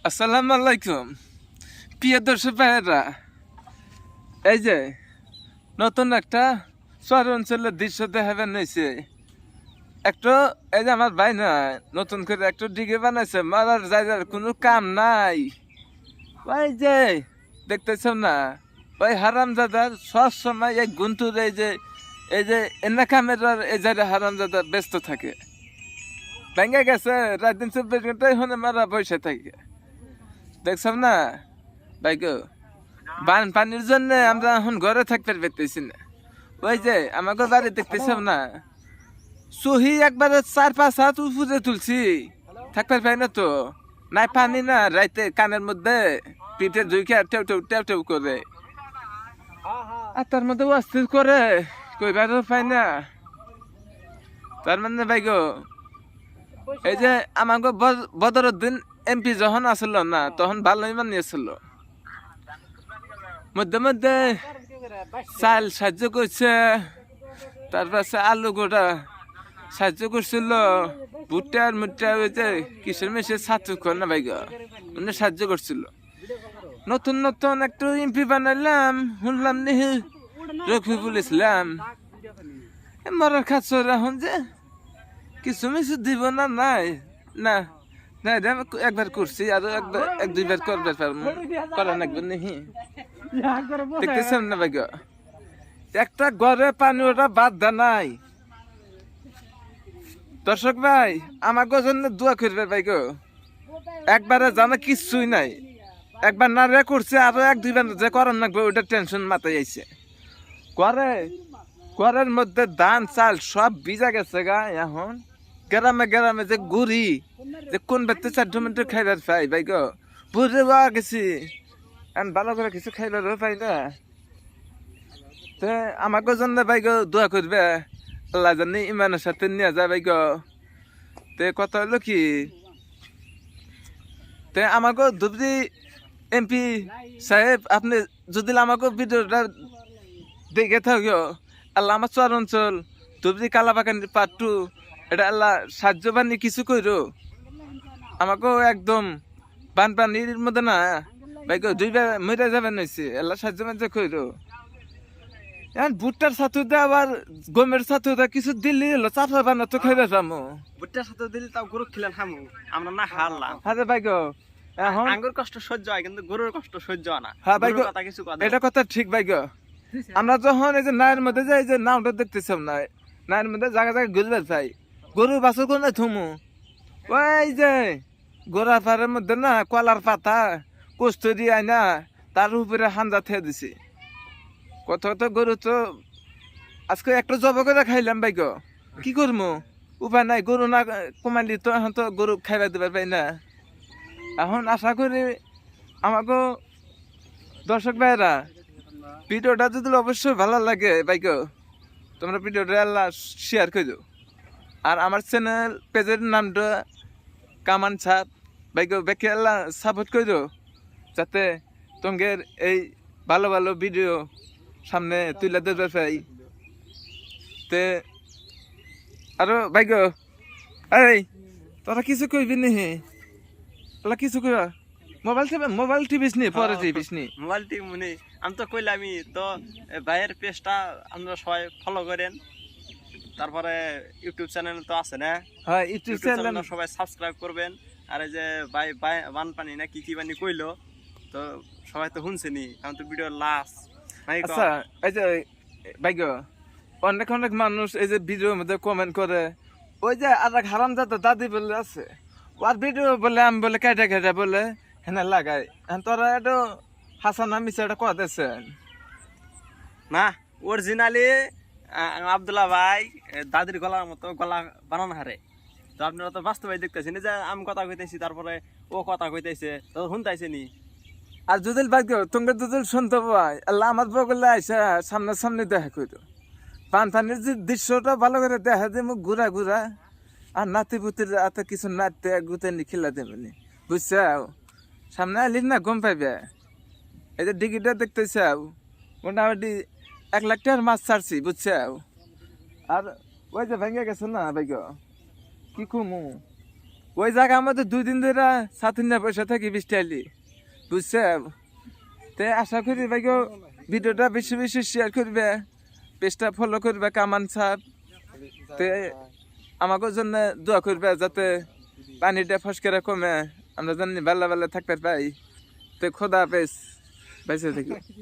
আসসালামু আলাইকুম প্রিয় দর্শক ভাইয়েরা, এই যে নতুন একটা শহর অঞ্চলের দৃশ্য দেখাবেন হয়েছে। একটু এই যে আমার ভাই না নতুন করে একটু ডিগে বানাইছে, মারার জায়গার কোনো কাম নাই। ওই যে দেখতেছ না, ওই হারামজাদার সব সময় এই গুন্টুর এই যে এনা ক্যামেরার এই জায়গায় হারামজাদা ব্যস্ত থাকে। ভেঙে গেছে রাত দিন 24 ঘন্টায় হনে মারা বসে থাকে, দেখছ না ভাই গো। পানির জন্য আমরা এখন ঘরে থাকতে পারতেছি না। ওই যে আমাকে বাড়ি দেখতেছ না, সহি একবারে 4-5 হাত উপরে তুলছি, থাকতে পারি না তো। নাই পানি না, রাইতে কানের মধ্যে পিঠে ঝুঁকে টেউ টেউ টেউ টেউ করে, আর তার মধ্যে অস্থির করে কইবারও পাই না। তার মানে ভাই গো, এই যে আমাকে বদরুদ্দিন এমপি যখন আসল না, তখন ভালোই মানিয়েছিল। মধ্যে মধ্যে চাল সাহায্য করছে, তারপরে আলু গোটা সাহায্য করছিল, ভুট্টার মুট্টা হয়েছে কিসের মেশে ছাত্র কর না ভাই গো, উনি সাহায্য করছিল। নতুন নতুন একটু এমপি বানাইলাম, শুনলাম নিহি রফিকুল ইসলাম মরার খাচ্ছ এখন যে কিছু মিছু দিব না। নাই না না, একবার করছি, আরো একবার 1-2 বার করবার পারবো, করা লাগবে নিহি। দেখতেছেন না ভাই গো, একটা ঘরে পানি ওটা বাদ দা নাই। দর্শক ভাই আমাকে জন্য দোয়া করবে ভাই গো। একবারে জানা কিচ্ছুই নাই, একবার না রে করছে, আরো 1-2 বার যে করার লাগবে ওইটা টেনশন মাথায় আইছে। ঘরের মধ্যে ধান চাল সব ভিজা গেছে গা। এখন গ্রামে গ্রামে যে গুড়ি, যে কোন ব্যক্তি 4 মিনিট খাইবার পাই ভাই গো, বুঝে গেছি। ভালো করে কিছু খাইবারও পাই না। তো আমাকে জন্য ভাই গো দোয়া করবে, আল্লাহ জানি ইমানের সাথে নিয়ে যায় ভাই গো। তে কথা হলো কি, তে আমাকে ধুবড়ি এমপি সাহেব, আপনি যদি আমাকে ভিডিওটা দেখে থাকো, আল্লাহ আমার চর অঞ্চল ধুবড়ি কালাবাগান পার্ট 2 এটা আল্লাহ সাহায্য বানি কিছু কইরো আমাকেও। একদম বানপানির মধ্যে না ভাই গো 2 বার মরে যাবেন হয়েছে, আল্লাহ সাহায্য বানি কইরো। এখন ভুট্টার সাথে আবার গমের সাথে কিছু দিল্লি হলো চাপা বানা তো খাইবে যাবো। ভুট্টার সাথে দিলে তাও গরু খেলেন খামু, আমরা না হারলাম। হ্যাঁ ভাই গো, এখন আঙ্গুর কষ্ট সহ্য হয় কিন্তু গরুর কষ্ট সহ্য হয় না। হ্যাঁ ভাই গো, কথা কিছু কথা এটা কথা ঠিক ভাই গো। আমরা যখন এই যে নায়ের মধ্যে যাই, যে নাওটা দেখতেছিলাম না, নায়ের মধ্যে জায়গা জায়গায় ঘুরবে চাই, গরু বাছর কোন থুমু, ওই যে গোড়া পাড়ের মধ্যে না কলার পাতা কস্তুরি আইনা তার উপরে হান্দা থেয়ে দিছি। কত কত গরু তো আজকে একটু জব করে খাইলাম ভাই গো, কি করবো, উপায় নাই। গরু না কমাইলি তো এখন তো গরু খাইবা দিবার পাই না। এখন আশা করি আমাকে দর্শক ভাইরা ভিডিওটা যদি অবশ্যই ভালো লাগে ভাই গো, তোমরা ভিডিওটা আল্লাহ শেয়ার করে দাও। আর আমার চ্যানেল পেজের নামটা কামান ছাপ ভাই গো, বেকে আল্লাহ সাপোর্ট করে দাও, যাতে তোমাদের এই ভালো ভালো ভিডিও সামনে তুলে ধরবে পাই। তে আরো ভাই গো, এই তোরা কিছু কইবি নি, তোরা কিছু কইবা? মোবাইল টিভিস নি, পরে টিভিস নি। মোবাইল টিম মনে আমি তো কইলামই তো, ভাইয়ের পেজটা আপনারা সবাই ফলো করেন। তারপরে ইউটিউব চ্যানেল তো আছে না, হ্যাঁ ইউটিউব চ্যানেল সবাই সাবস্ক্রাইব করবেন। আর এই যে ভাই বানপানি না কি কি বানি কইলো, তো সবাই তো শুনছেনি, আমি তো ভিডিও লাস্ট। আচ্ছা এই যে ভাই গো, অনেক অনেক মানুষ এই যে ভিডিওর মধ্যে কমেন্ট করে, ওই যে আর এক হারামজাদা দাদি বলে আছে, ওর ভিডিও বলে আমি বলে কেটে কেটে বলে হেনে লাগাই। তোরা একটু হাসান মিশা এটা কথা দিচ্ছেন না, অরিজিনালি আব্দুল্লাহ ভাই দাদির গলার মতো গলা বানানো হারে। তো আপনারা তো বাস্তবাই দেখতেছেন যে আমি কথা কইতেছি, তারপরে ও কথা কইতেছে, তো শুনতাইছে নি। আর যদি ভাই গো তোমাকে যদি শুনতে পাই, আল্লাহ আমার বগলে আইসা সামনে সামনে দেখা করো, পানপানির যে দৃশ্যটা ভালো করে দেখা দিয়ে মুখ ঘুরা ঘুরা, আর নাতি পুতির এত কিছু নাচতে গুতে নি খেলা দেবেনি, বুঝছাও? সামনে আলি না গম পাইবে। এই যে ডিগিটা দেখতেছাও, মোটামুটি 1 লাখ টাকার মাছ ছাড়ছি, বুঝছাও? আর ওই যে ভেঙে গেছে না ভাই গো, কি কুমু ওই জায়গা আমাদের 2 দিন ধরে ছাতুন না পয়সা থাকি বৃষ্টি আলি বুঝছে তে আশা করি ভাই ভিডিওটা বেশি বেশি শেয়ার করবে পেজটা ফলো করবে কামান সাপ তে আমাকে জন্য দোয়া করবে যাতে পানিটা ফসকেরা কমে আমরা জানি ভালো ভালো থাকতে পাই তে খোদা হাফেজ বেঁচে থাকি